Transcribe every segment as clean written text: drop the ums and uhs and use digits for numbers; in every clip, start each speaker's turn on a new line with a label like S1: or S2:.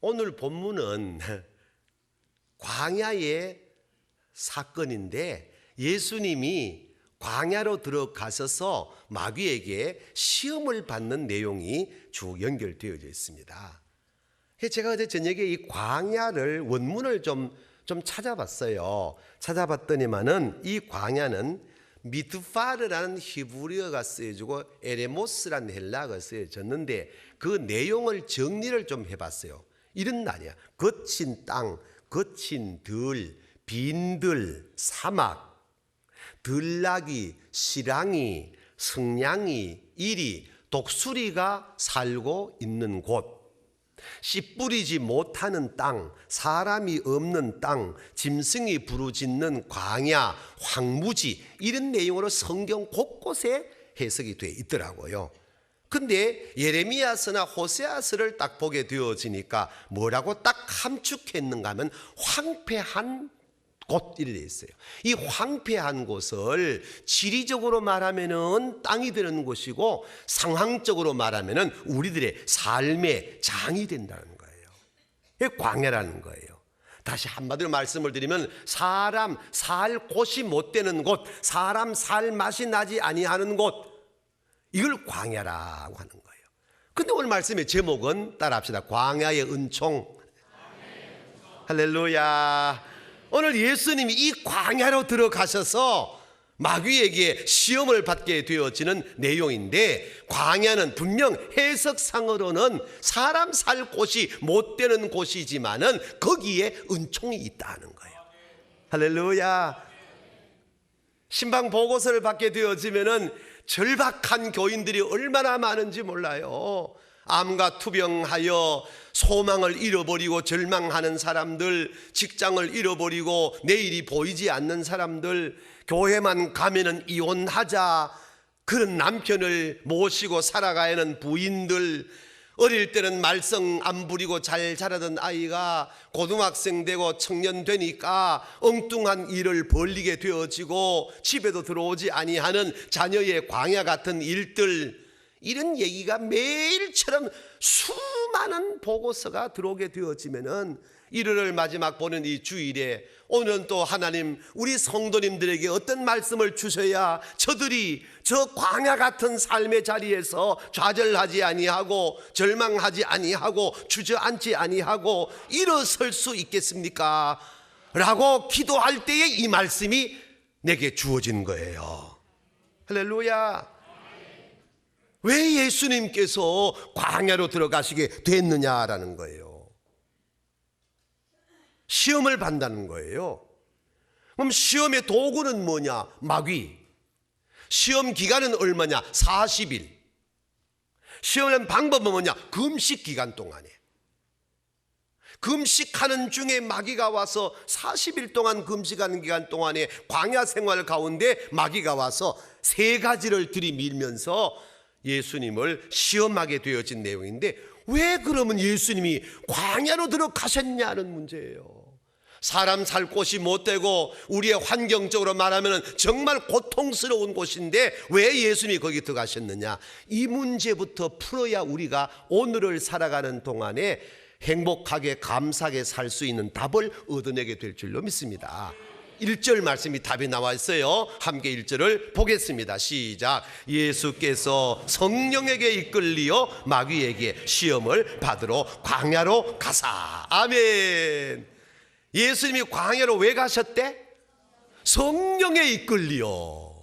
S1: 오늘 본문은 광야의 사건인데 예수님이 광야로 들어가셔서 마귀에게 시험을 받는 내용이 쭉 연결되어져 있습니다. 제가 어제 저녁에 이 광야를 원문을 좀 찾아봤어요. 찾아봤더니만은 이 광야는 미드파르라는 히브리어가 쓰여지고 에레모스라는 헬라어가 쓰여졌는데 그 내용을 정리를 좀 해봤어요. 이런 말이야. 거친 땅, 거친 들, 빈들, 사막, 들나귀, 시랑이, 성냥이, 이리, 독수리가 살고 있는 곳, 씨 뿌리지 못하는 땅, 사람이 없는 땅, 짐승이 부르짖는 광야, 황무지, 이런 내용으로 성경 곳곳에 해석이 되어 있더라고요. 근데 예레미야서나 호세아서를 딱 보게 되어지니까 뭐라고 딱 함축했는가 하면 황폐한 곳 이래 있어요. 이 황폐한 곳을 지리적으로 말하면은 땅이 되는 곳이고 상황적으로 말하면은 우리들의 삶의 장이 된다는 거예요. 이게 광야라는 거예요. 다시 한마디로 말씀을 드리면 사람 살 곳이 못 되는 곳, 사람 살 맛이 나지 아니하는 곳, 이걸 광야라고 하는 거예요. 근데 오늘 말씀의 제목은 따라합시다. 광야의 은총. 할렐루야. 오늘 예수님이 이 광야로 들어가셔서 마귀에게 시험을 받게 되어지는 내용인데, 광야는 분명 해석상으로는 사람 살 곳이 못 되는 곳이지만은 거기에 은총이 있다는 거예요. 할렐루야. 신방 보고서를 받게 되어지면은 절박한 교인들이 얼마나 많은지 몰라요. 암과 투병하여 소망을 잃어버리고 절망하는 사람들, 직장을 잃어버리고 내일이 보이지 않는 사람들, 교회만 가면은 이혼하자 그런 남편을 모시고 살아가야 하는 부인들, 어릴 때는 말썽 안 부리고 잘 자라던 아이가 고등학생 되고 청년 되니까 엉뚱한 일을 벌리게 되어지고 집에도 들어오지 아니하는 자녀의 광야 같은 일들, 이런 얘기가 매일처럼 수많은 보고서가 들어오게 되어지면은 1월을 마지막 보는 이 주일에 오늘은 또 하나님 우리 성도님들에게 어떤 말씀을 주셔야 저들이 저 광야 같은 삶의 자리에서 좌절하지 아니하고 절망하지 아니하고 주저앉지 아니하고 일어설 수 있겠습니까? 라고 기도할 때에 이 말씀이 내게 주어진 거예요. 할렐루야. 왜 예수님께서 광야로 들어가시게 됐느냐라는 거예요. 시험을 받는다는 거예요. 그럼 시험의 도구는 뭐냐? 마귀. 시험 기간은 얼마냐? 40일. 시험하는 방법은 뭐냐? 금식 기간 동안에. 금식하는 중에 마귀가 와서 40일 동안 금식하는 기간 동안에 광야 생활 가운데 마귀가 와서 세 가지를 들이밀면서 예수님을 시험하게 되어진 내용인데, 왜 그러면 예수님이 광야로 들어가셨냐는 문제예요. 사람 살 곳이 못 되고 우리의 환경적으로 말하면 정말 고통스러운 곳인데 왜 예수님이 거기 들어가셨느냐, 이 문제부터 풀어야 우리가 오늘을 살아가는 동안에 행복하게 감사하게 살 수 있는 답을 얻어내게 될 줄로 믿습니다. 1절 말씀이 답이 나와 있어요. 함께 1절을 보겠습니다. 시작. 예수께서 성령에게 이끌리어 마귀에게 시험을 받으러 광야로 가사. 아멘. 예수님이 광야로 왜 가셨대? 성령에 이끌리어.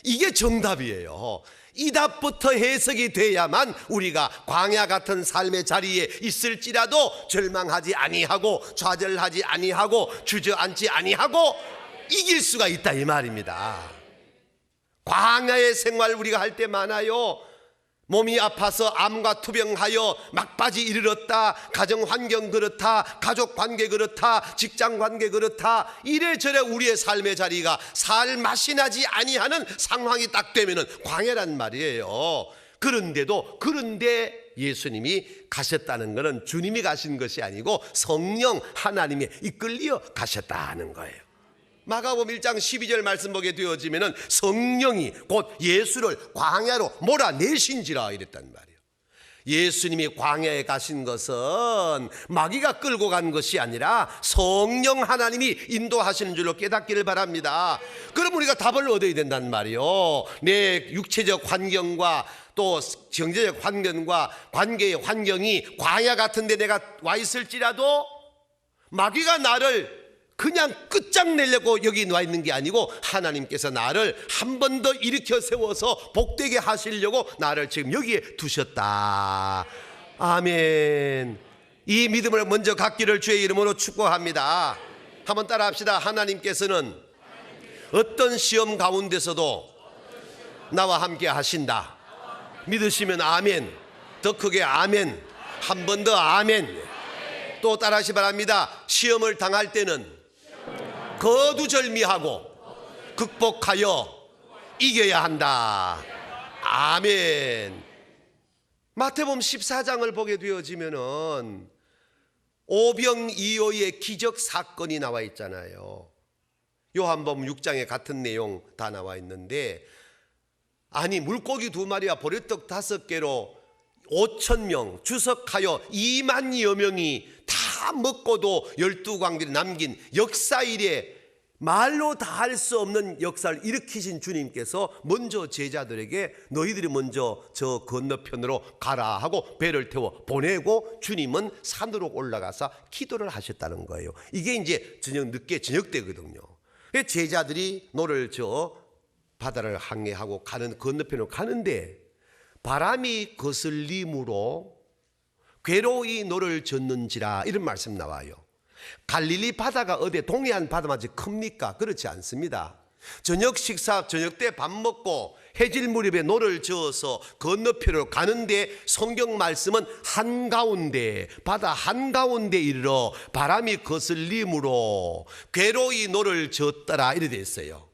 S1: 이게 정답이에요. 이 답부터 해석이 돼야만 우리가 광야 같은 삶의 자리에 있을지라도 절망하지 아니하고 좌절하지 아니하고 주저앉지 아니하고 이길 수가 있다 이 말입니다. 광야의 생활 우리가 할 때 많아요. 몸이 아파서 암과 투병하여 막바지 이르렀다, 가정환경 그렇다, 가족관계 그렇다, 직장관계 그렇다, 이래저래 우리의 삶의 자리가 살 맛이 나지 아니하는 상황이 딱 되면은 광야란 말이에요. 그런데 예수님이 가셨다는 것은 주님이 가신 것이 아니고 성령 하나님이 이끌려 가셨다는 거예요. 마가복음 1장 12절 말씀 보게 되어지면은 성령이 곧 예수를 광야로 몰아내신지라 이랬단 말이에요. 예수님이 광야에 가신 것은 마귀가 끌고 간 것이 아니라 성령 하나님이 인도하시는 줄로 깨닫기를 바랍니다. 그럼 우리가 답을 얻어야 된단 말이요. 내 육체적 환경과 또 경제적 환경과 관계의 환경이 광야 같은 데 내가 와 있을지라도 마귀가 나를 그냥 끝장내려고 여기 와 있는 게 아니고 하나님께서 나를 한 번 더 일으켜 세워서 복되게 하시려고 나를 지금 여기에 두셨다. 아멘. 이 믿음을 먼저 갖기를 주의 이름으로 축복합니다. 한번 따라 합시다. 하나님께서는 어떤 시험 가운데서도 나와 함께 하신다. 믿으시면 아멘. 더 크게 아멘. 한 번 더 아멘. 또 따라 하시 바랍니다. 시험을 당할 때는 거두절미하고 극복하여 이겨야 한다. 아멘. 마태복음 14장을 보게 되어지면은 오병이어의 기적 사건이 나와 있잖아요. 요한복음 6장에 같은 내용 다 나와 있는데, 아니 물고기 2마리와 보리떡 5개로 5,000명 주석하여 2만여 명이 다 먹고도 12광들이 남긴 역사 이래 말로 다 할 수 없는 역사를 일으키신 주님께서 먼저 제자들에게 너희들이 먼저 저 건너편으로 가라 하고 배를 태워 보내고 주님은 산으로 올라가서 기도를 하셨다는 거예요. 이게 이제 늦게 저녁 때거든요. 제자들이 노를 저 바다를 항해하고 가는 건너편으로 가는데 바람이 거슬림으로 괴로이 노를 젓는지라 이런 말씀 나와요. 갈릴리 바다가 어디 동해안 바다마치 큽니까? 그렇지 않습니다. 저녁 식사, 저녁 때 밥 먹고 해질 무렵에 노를 저어서 건너편으로 가는데 성경 말씀은 한가운데, 바다 한가운데 이르러 바람이 거슬림으로 괴로이 노를 젓더라 이래 돼 있어요.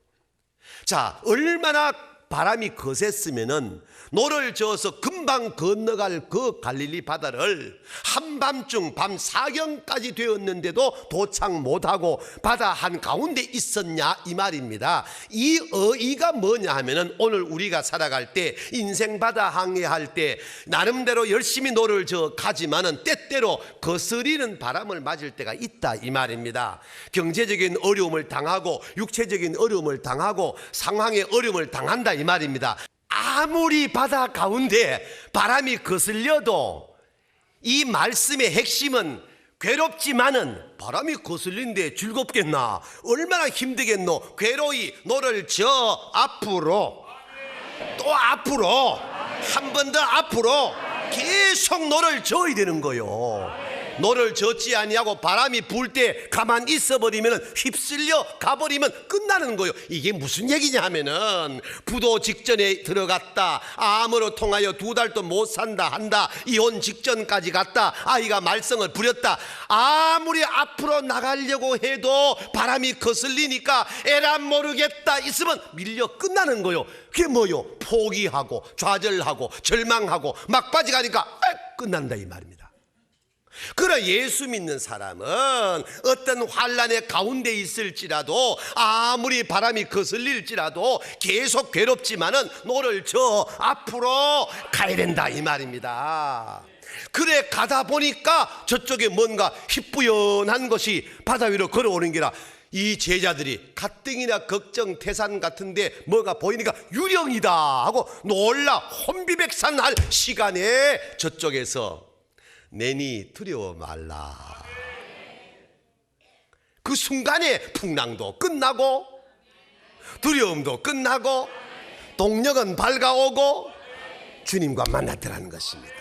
S1: 자, 얼마나 바람이 거셌으면은 노를 저어서 금방 건너갈 그 갈릴리 바다를 한밤중 밤 4경까지 되었는데도 도착 못하고 바다 한가운데 있었냐 이 말입니다. 이 의의가 뭐냐 하면은 오늘 우리가 살아갈 때 인생 바다 항해할 때 나름대로 열심히 노를 저 가지만은 때때로 거스리는 바람을 맞을 때가 있다 이 말입니다. 경제적인 어려움을 당하고 육체적인 어려움을 당하고 상황의 어려움을 당한다 이 말입니다. 아무리 바다 가운데 바람이 거슬려도 이 말씀의 핵심은 괴롭지만은 바람이 거슬린데 즐겁겠나? 얼마나 힘들겠노? 괴로이 노를 저 앞으로 또 앞으로 한 번 더 앞으로 계속 노를 저어야 되는 거요. 노를 젓지 아니하고 바람이 불 때 가만 있어버리면 휩쓸려 가버리면 끝나는 거예요. 이게 무슨 얘기냐 하면은 부도 직전에 들어갔다, 암으로 통하여 2달도 못 산다 한다, 이혼 직전까지 갔다, 아이가 말썽을 부렸다, 아무리 앞으로 나가려고 해도 바람이 거슬리니까 에라 모르겠다 있으면 밀려 끝나는 거예요. 그게 뭐요? 포기하고 좌절하고 절망하고 막바지 가니까 끝난다 이 말입니다. 그러나 예수 믿는 사람은 어떤 환난의 가운데 있을지라도 아무리 바람이 거슬릴지라도 계속 괴롭지만은 노를 저 앞으로 가야 된다 이 말입니다. 그래 가다 보니까 저쪽에 뭔가 희뿌연한 것이 바다 위로 걸어오는 게라 이 제자들이 가뜩이나 걱정 태산 같은데 뭐가 보이니까 유령이다 하고 놀라 혼비백산할 시간에 저쪽에서 내니 두려워 말라. 그 순간에 풍랑도 끝나고 두려움도 끝나고 동력은 밝아오고 주님과 만났더라는 것입니다.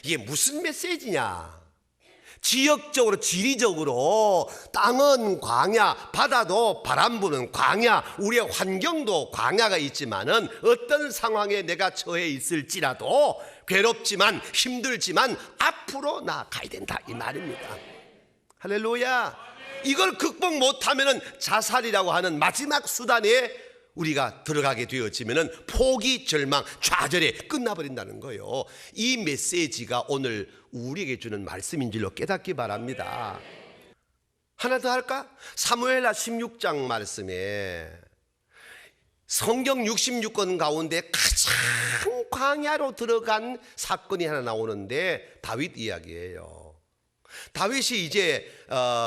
S1: 이게 무슨 메시지냐? 지역적으로 지리적으로 땅은 광야, 바다도 바람 부는 광야, 우리의 환경도 광야가 있지만은 어떤 상황에 내가 처해 있을지라도 괴롭지만 힘들지만 앞으로 나아가야 된다 이 말입니다. 할렐루야. 이걸 극복 못하면은 자살이라고 하는 마지막 수단에 우리가 들어가게 되어지면은 포기, 절망, 좌절에 끝나버린다는 거예요. 이 메시지가 오늘 우리에게 주는 말씀인 줄로 깨닫기 바랍니다. 하나 더 할까? 사무엘하 16장 말씀에 성경 66권 가운데 가장 광야로 들어간 사건이 하나 나오는데 다윗 이야기예요. 다윗이 이제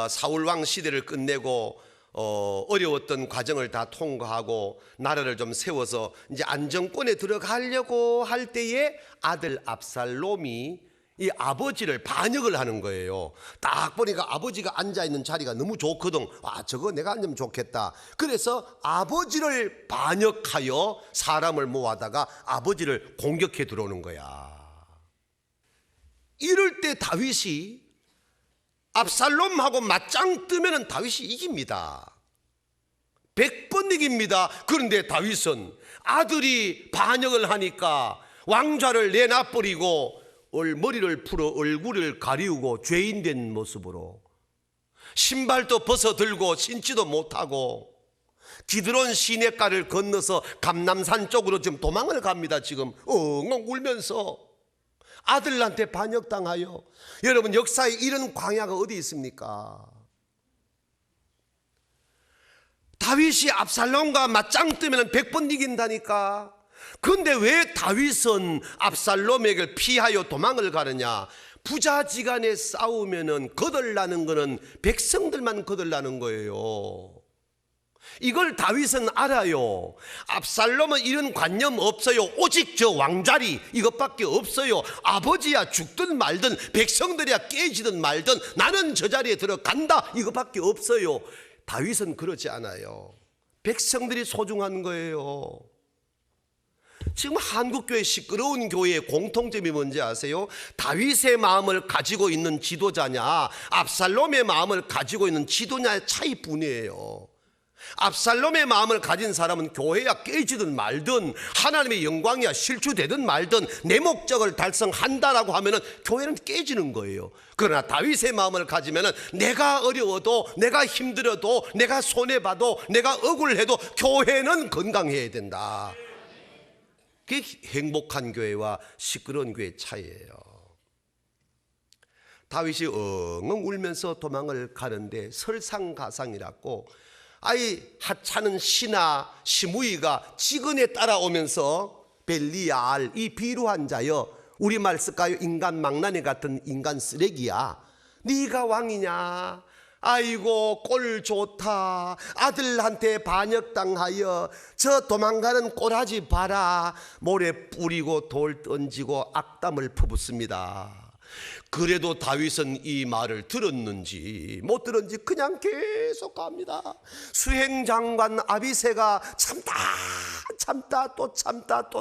S1: 사울 왕 시대를 끝내고 어려웠던 과정을 다 통과하고 나라를 좀 세워서 이제 안정권에 들어가려고 할 때에 아들 압살롬이 이 아버지를 반역을 하는 거예요. 딱 보니까 아버지가 앉아있는 자리가 너무 좋거든. 아, 저거 내가 앉으면 좋겠다. 그래서 아버지를 반역하여 사람을 모아다가 아버지를 공격해 들어오는 거야. 이럴 때 다윗이 압살롬하고 맞짱 뜨면 다윗이 이깁니다. 100번 이깁니다. 그런데 다윗은 아들이 반역을 하니까 왕좌를 내놔버리고 머리를 풀어 얼굴을 가리우고 죄인된 모습으로 신발도 벗어들고 신지도 못하고 기드론 시냇가를 건너서 감남산 쪽으로 지금 도망을 갑니다. 지금 엉엉 울면서 아들한테 반역당하여. 여러분, 역사에 이런 광야가 어디 있습니까? 다윗이 압살롬과 맞짱 뜨면 100번 이긴다니까. 그런데 왜 다윗은 압살롬에게 피하여 도망을 가느냐? 부자지간에 싸우면은 거들나는 거는 백성들만 거들나는 거예요. 이걸 다윗은 알아요. 압살롬은 이런 관념 없어요. 오직 저 왕자리 이것밖에 없어요. 아버지야 죽든 말든 백성들이야 깨지든 말든 나는 저 자리에 들어간다 이것밖에 없어요. 다윗은 그렇지 않아요. 백성들이 소중한 거예요. 지금 한국교회 시끄러운 교회의 공통점이 뭔지 아세요? 다윗의 마음을 가지고 있는 지도자냐 압살롬의 마음을 가지고 있는 지도자의 차이뿐이에요. 압살롬의 마음을 가진 사람은 교회야 깨지든 말든 하나님의 영광이야 실추되든 말든 내 목적을 달성한다라고 하면은 교회는 깨지는 거예요. 그러나 다윗의 마음을 가지면은 내가 어려워도 내가 힘들어도 내가 손해봐도 내가 억울해도 교회는 건강해야 된다. 그게 행복한 교회와 시끄러운 교회의 차이예요. 다윗이 엉엉 울면서 도망을 가는데 설상가상이라고 아이 하찮은 신하 시므이가 지근에 따라오면서 벨리알 이 비루한 자여, 우리말 쓸까요? 인간 망나니 같은 인간 쓰레기야, 네가 왕이냐? 아이고 꼴 좋다. 아들한테 반역당하여 저 도망가는 꼬라지 봐라. 모래 뿌리고 돌 던지고 악담을 퍼붓습니다. 그래도 다윗은 이 말을 들었는지 못 들었는지 그냥 계속 갑니다. 수행장관 아비새가 참다 또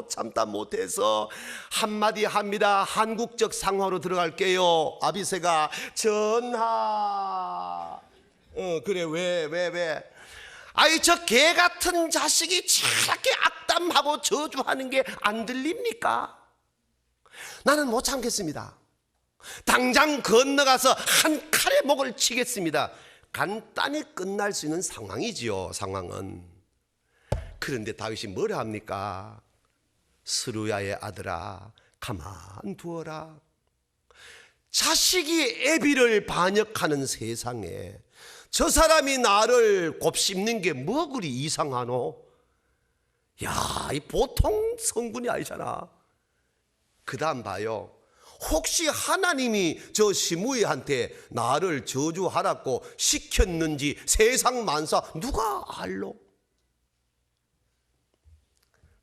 S1: 참다 못해서 한마디 합니다. 한국적 상황으로 들어갈게요. 아비새가 전하 그래 왜 아이 저 개 같은 자식이 저렇게 악담하고 저주하는 게 안 들립니까? 나는 못 참겠습니다. 당장 건너가서 한 칼에 목을 치겠습니다. 간단히 끝날 수 있는 상황이지요. 상황은. 그런데 다윗이 뭐라 합니까? 스루야의 아들아 가만 두어라. 자식이 애비를 반역하는 세상에 저 사람이 나를 곱씹는 게 뭐 그리 이상하노? 야, 이 보통 성분이 아니잖아. 그 다음 봐요. 혹시 하나님이 저 시므이한테 나를 저주하라고 시켰는지 세상 만사 누가 알로?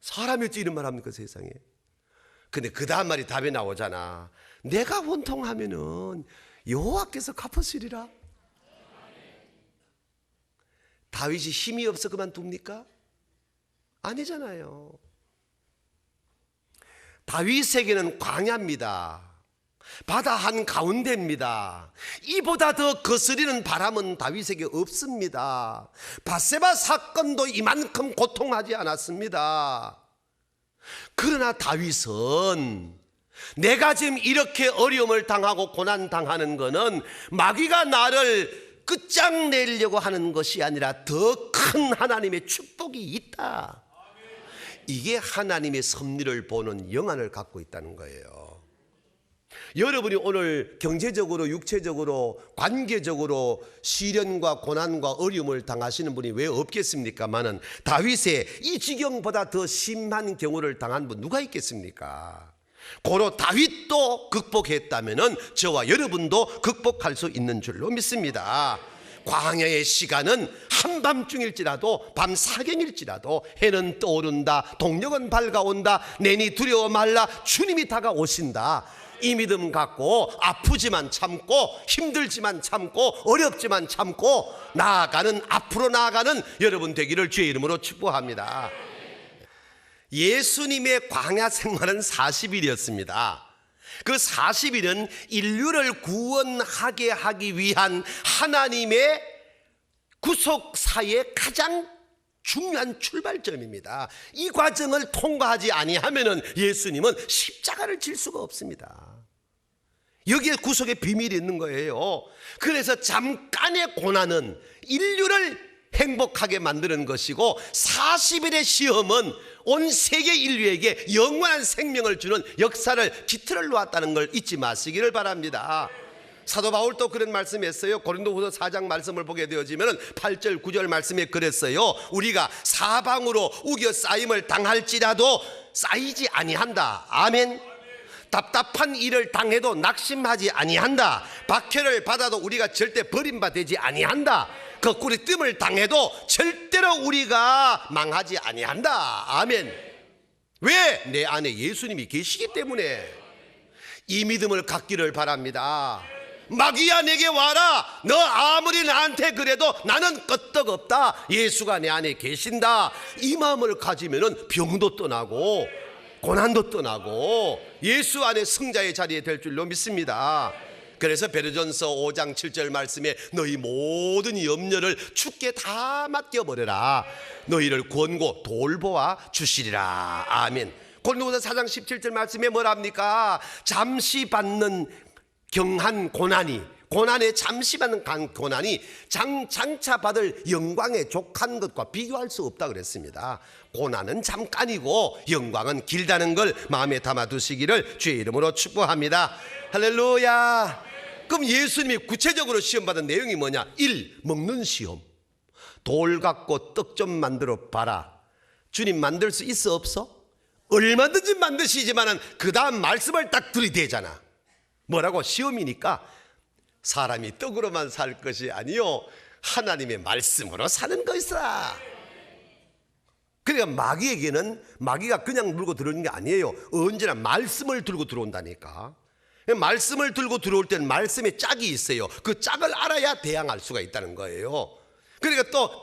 S1: 사람이 어찌 이런 말 합니까 세상에? 근데 그 다음 말이 답이 나오잖아. 내가 원통하면은 여호와께서 갚으시리라. 다윗이 힘이 없어 그만둡니까? 아니잖아요. 다윗에게는 광야입니다. 바다 한가운데입니다. 이보다 더 거스리는 바람은 다윗에게 없습니다. 밧세바 사건도 이만큼 고통하지 않았습니다. 그러나 다윗은 내가 지금 이렇게 어려움을 당하고 고난당하는 것은 마귀가 나를 끝장내려고 하는 것이 아니라 더 큰 하나님의 축복이 있다. 이게 하나님의 섭리를 보는 영안을 갖고 있다는 거예요. 여러분이 오늘 경제적으로, 육체적으로, 관계적으로 시련과 고난과 어려움을 당하시는 분이 왜 없겠습니까마는 다윗의 이 지경보다 더 심한 경우를 당한 분 누가 있겠습니까? 고로 다윗도 극복했다면 저와 여러분도 극복할 수 있는 줄로 믿습니다. 광야의 시간은 한밤중일지라도 밤사경일지라도 해는 떠오른다, 동력은 밝아온다, 내니 두려워 말라, 주님이 다가오신다. 이 믿음 갖고 아프지만 참고 힘들지만 참고 어렵지만 참고 나아가는, 앞으로 나아가는 여러분 되기를 주의 이름으로 축복합니다. 예수님의 광야 생활은 40일이었습니다. 그 40일은 인류를 구원하게 하기 위한 하나님의 구속사의 가장 중요한 출발점입니다. 이 과정을 통과하지 아니하면은 예수님은 십자가를 질 수가 없습니다. 여기에 구속의 비밀이 있는 거예요. 그래서 잠깐의 고난은 인류를 행복하게 만드는 것이고 40일의 시험은 온 세계 인류에게 영원한 생명을 주는 역사를 기틀을 놓았다는 걸 잊지 마시기를 바랍니다. 사도 바울도 그런 말씀했어요. 고린도후서 4장 말씀을 보게 되어지면 8절 9절 말씀에 그랬어요. 우리가 사방으로 우겨 쌓임을 당할지라도 쌓이지 아니한다. 아멘. 답답한 일을 당해도 낙심하지 아니한다. 박해를 받아도 우리가 절대 버림받지 아니한다. 거꾸로 뜸을 당해도 절대로 우리가 망하지 아니한다. 아멘. 왜? 내 안에 예수님이 계시기 때문에. 이 믿음을 갖기를 바랍니다. 마귀야 내게 와라. 너 아무리 나한테 그래도 나는 끄떡없다. 예수가 내 안에 계신다. 이 마음을 가지면 병도 떠나고 고난도 떠나고 예수 안에 승자의 자리에 될 줄로 믿습니다. 그래서 베드로전서 5장 7절 말씀에 너희 모든 염려를 주께 다 맡겨버려라. 너희를 권고 돌보아 주시리라. 아멘. 고린도후서 4장 17절 말씀에 뭐랍니까? 잠시 받는 경한 고난에 잠시 받는 고난이 장차 받을 영광에 족한 것과 비교할 수 없다 그랬습니다. 고난은 잠깐이고 영광은 길다는 걸 마음에 담아두시기를 주의 이름으로 축복합니다. 할렐루야. 그럼 예수님이 구체적으로 시험받은 내용이 뭐냐? 1. 먹는 시험. 돌 갖고 떡 좀 만들어 봐라. 주님 만들 수 있어 없어? 얼마든지 만드시지만은 그 다음 말씀을 딱 들이대잖아. 뭐라고? 시험이니까 사람이 떡으로만 살 것이 아니요 하나님의 말씀으로 사는 것이라. 그러니까 마귀에게는 마귀가 그냥 물고 들어오는 게 아니에요. 언제나 말씀을 들고 들어온다니까. 말씀을 들고 들어올 때는 말씀에 짝이 있어요. 그 짝을 알아야 대항할 수가 있다는 거예요. 그러니까 또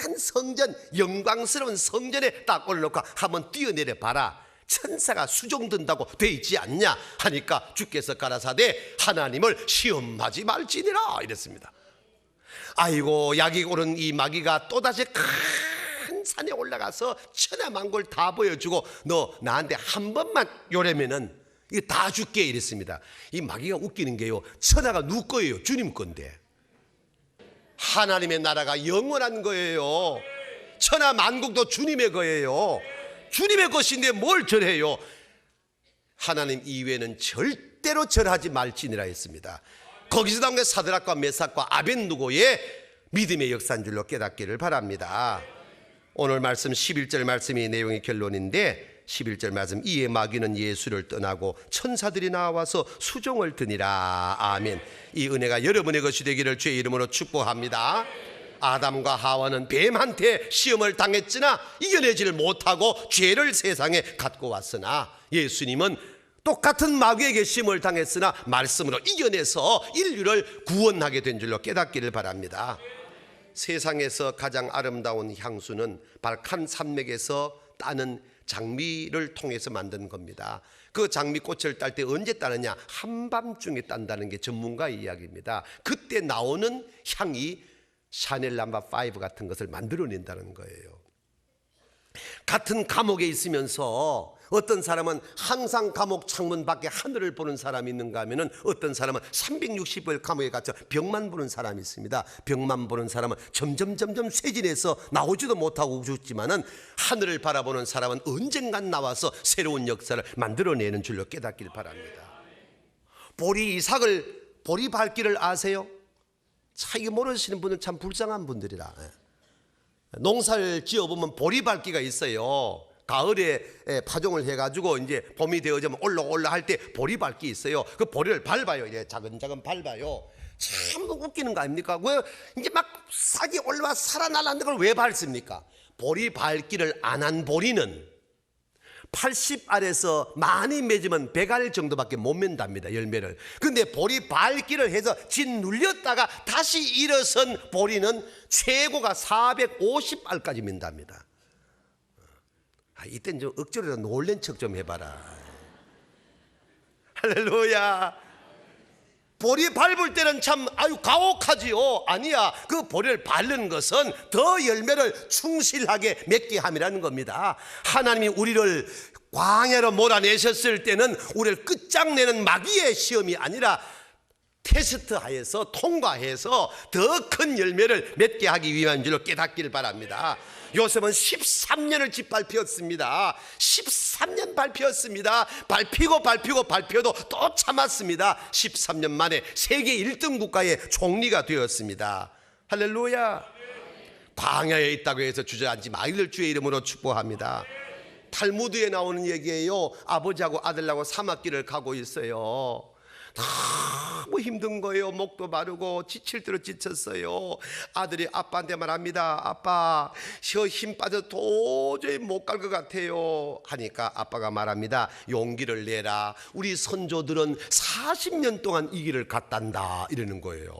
S1: 큰 성전, 영광스러운 성전에 딱 올려놓고 한번 뛰어내려 봐라. 천사가 수종든다고 돼 있지 않냐 하니까 주께서 가라사대 하나님을 시험하지 말지니라 이랬습니다. 아이고 약이 오른 이 마귀가 또다시 큰 산에 올라가서 천하만골 다 보여주고 너 나한테 한 번만 요래면은 이거 다 줄게 이랬습니다. 이 마귀가 웃기는 게요, 천하가 누구 거예요? 주님 건데. 하나님의 나라가 영원한 거예요. 천하 만국도 주님의 거예요. 주님의 것인데 뭘 절해요? 하나님 이외에는 절대로 절하지 말지니라 했습니다. 거기서 나온 게 사드락과 메삭과 아벳느고의 믿음의 역사인 줄로 깨닫기를 바랍니다. 오늘 말씀 11절 말씀이 내용의 결론인데 11절 말씀, 이에 마귀는 예수를 떠나고 천사들이 나와서 수종을 드니라. 아멘. 이 은혜가 여러분의 것이 되기를 주의 이름으로 축복합니다. 아담과 하와는 뱀한테 시험을 당했으나 이겨내지를 못하고 죄를 세상에 갖고 왔으나 예수님은 똑같은 마귀에게 시험을 당했으나 말씀으로 이겨내서 인류를 구원하게 된 줄로 깨닫기를 바랍니다. 세상에서 가장 아름다운 향수는 발칸 산맥에서 따는 장미를 통해서 만든 겁니다. 그 장미꽃을 딸 때 언제 따느냐? 한밤중에 딴다는 게 전문가의 이야기입니다. 그때 나오는 향이 샤넬 넘버 5 같은 것을 만들어낸다는 거예요. 같은 감옥에 있으면서 어떤 사람은 항상 감옥 창문 밖에 하늘을 보는 사람이 있는가 하면은 어떤 사람은 360일 감옥에 갇혀 벽만 보는 사람이 있습니다. 벽만 보는 사람은 점점 쇠진해서 나오지도 못하고 죽지만은 하늘을 바라보는 사람은 언젠간 나와서 새로운 역사를 만들어내는 줄로 깨닫길 바랍니다. 보리 이삭을 보리 밟기를 아세요? 참 이게 모르시는 분은 참 불쌍한 분들이라. 농사를 지어보면 보리 밟기가 있어요. 가을에 파종을 해가지고 이제 봄이 되어지면 올라 할 때 보리 밟기 있어요. 그 보리를 밟아요. 이제 자근자근 밟아요. 참 웃기는 거 아닙니까? 왜 이제 막 싹이 올라와 살아날라는 걸 왜 밟습니까? 보리 밟기를 안 한 보리는 80 알에서 많이 맺으면 100알 정도밖에 못 맨답니다, 열매를. 근데 보리 밟기를 해서 진 눌렸다가 다시 일어선 보리는 최고가 450알까지 맨답니다. 이땐 좀 억지로 놀란 척 좀 해봐라. 할렐루야. 보리 밟을 때는 참 아유 가혹하지요. 아니야, 그 보리를 밟는 것은 더 열매를 충실하게 맺게 함이라는 겁니다. 하나님이 우리를 광야로 몰아내셨을 때는 우리를 끝장내는 마귀의 시험이 아니라 테스트하여서 통과해서 더 큰 열매를 맺게 하기 위한 줄로 깨닫기를 바랍니다. 요셉은 13년을 짓밟혔습니다. 13년 밟혔습니다. 밟혀도 또 참았습니다. 13년 만에 세계 1등 국가의 총리가 되었습니다. 할렐루야. 광야에 있다고 해서 주저앉지 마기를 주의 이름으로 축복합니다. 탈무드에 나오는 얘기예요. 아버지하고 아들하고 사막길을 가고 있어요. 너무 힘든 거예요. 목도 마르고 지칠 대로 지쳤어요. 아들이 아빠한테 말합니다. 아빠, 저 힘 빠져 도저히 못 갈 것 같아요 하니까 아빠가 말합니다. 용기를 내라. 우리 선조들은 40년 동안 이 길을 갔단다 이러는 거예요.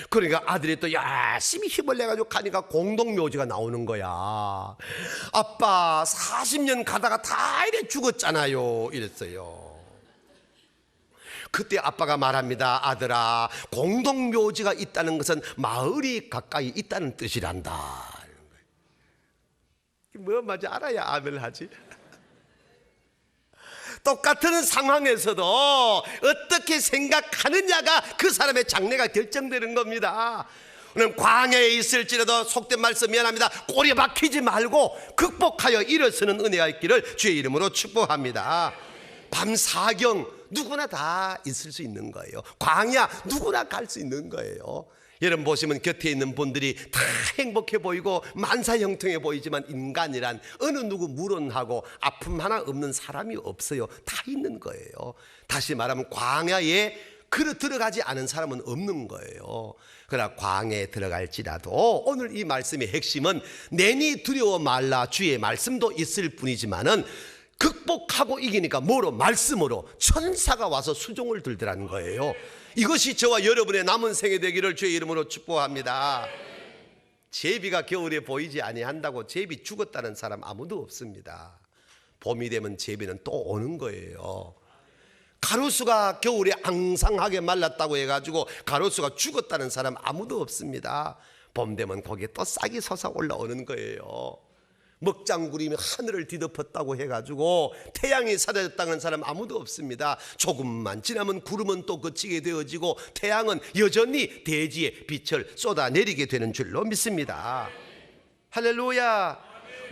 S1: 그러니까 아들이 또 열심히 힘을 내가지고 가니까 공동묘지가 나오는 거야. 아빠 40년 가다가 다 이래 죽었잖아요 이랬어요. 그때 아빠가 말합니다. 아들아, 공동묘지가 있다는 것은 마을이 가까이 있다는 뜻이란다. 뭐 맞지 알아야 아멘을 하지. 똑같은 상황에서도 어떻게 생각하느냐가 그 사람의 장래가 결정되는 겁니다. 오늘 광야에 있을지라도 속된 말씀 미안합니다. 꼬리 박히지 말고 극복하여 일어서는 은혜가 있기를 주의 이름으로 축복합니다. 밤사경 누구나 다 있을 수 있는 거예요. 광야 누구나 갈 수 있는 거예요. 여러분 보시면 곁에 있는 분들이 다 행복해 보이고 만사형통해 보이지만 인간이란 어느 누구 물론하고 아픔 하나 없는 사람이 없어요. 다 있는 거예요. 다시 말하면 광야에 들어가지 않은 사람은 없는 거예요. 그러나 광야에 들어갈지라도 오늘 이 말씀의 핵심은 내니 두려워 말라 주의 말씀도 있을 뿐이지만은 극복하고 이기니까 뭐로? 말씀으로. 천사가 와서 수종을 들더라는 거예요. 이것이 저와 여러분의 남은 생애 되기를 주의 이름으로 축복합니다. 제비가 겨울에 보이지 아니한다고 제비 죽었다는 사람 아무도 없습니다. 봄이 되면 제비는 또 오는 거예요. 가로수가 겨울에 앙상하게 말랐다고 해가지고 가로수가 죽었다는 사람 아무도 없습니다. 봄 되면 거기에 또 싹이 솟아 올라오는 거예요. 먹장구름이 하늘을 뒤덮었다고 해가지고 태양이 사라졌다는 사람 아무도 없습니다. 조금만 지나면 구름은 또 그치게 되어지고 태양은 여전히 대지에 빛을 쏟아내리게 되는 줄로 믿습니다. 할렐루야.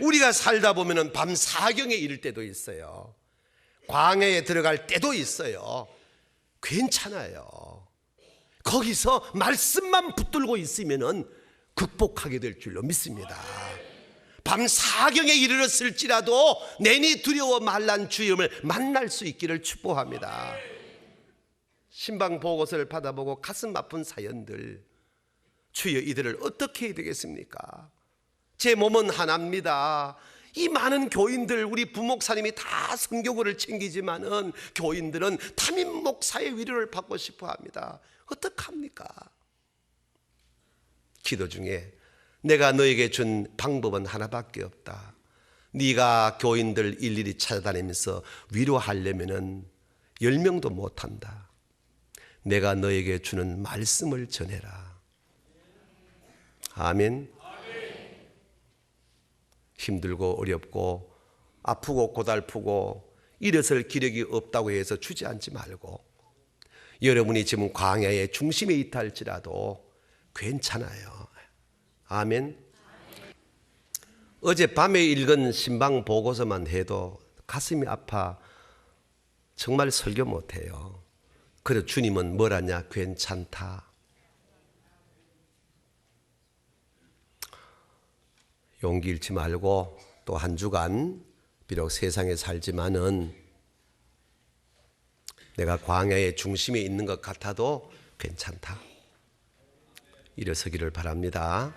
S1: 우리가 살다 보면 밤 사경에 이를 때도 있어요. 광야에 들어갈 때도 있어요. 괜찮아요. 거기서 말씀만 붙들고 있으면 극복하게 될 줄로 믿습니다. 밤 사경에 이르렀을지라도 내니 두려워 말란 주님을 만날 수 있기를 축복합니다. 신방 보고서를 받아보고 가슴 아픈 사연들, 주여 이들을 어떻게 해야 되겠습니까? 제 몸은 하나입니다. 이 많은 교인들, 우리 부목사님이 다 선교구를 챙기지만은 교인들은 담임 목사의 위로를 받고 싶어 합니다. 어떡합니까? 기도 중에 내가 너에게 준 방법은 하나밖에 없다. 네가 교인들 일일이 찾아다니면서 위로하려면은 10명도 못한다. 내가 너에게 주는 말씀을 전해라. 아멘. 힘들고 어렵고 아프고 고달프고 일어설 기력이 없다고 해서 주저앉지 말고, 여러분이 지금 광야의 중심에 있다 할지라도 괜찮아요. 아멘. 어젯밤에 읽은 신방 보고서만 해도 가슴이 아파 정말 설교 못해요. 그래서 주님은 뭐라냐? 괜찮다. 용기 잃지 말고 또 한 주간 비록 세상에 살지만은 내가 광야의 중심에 있는 것 같아도 괜찮다. 일어서기를 바랍니다.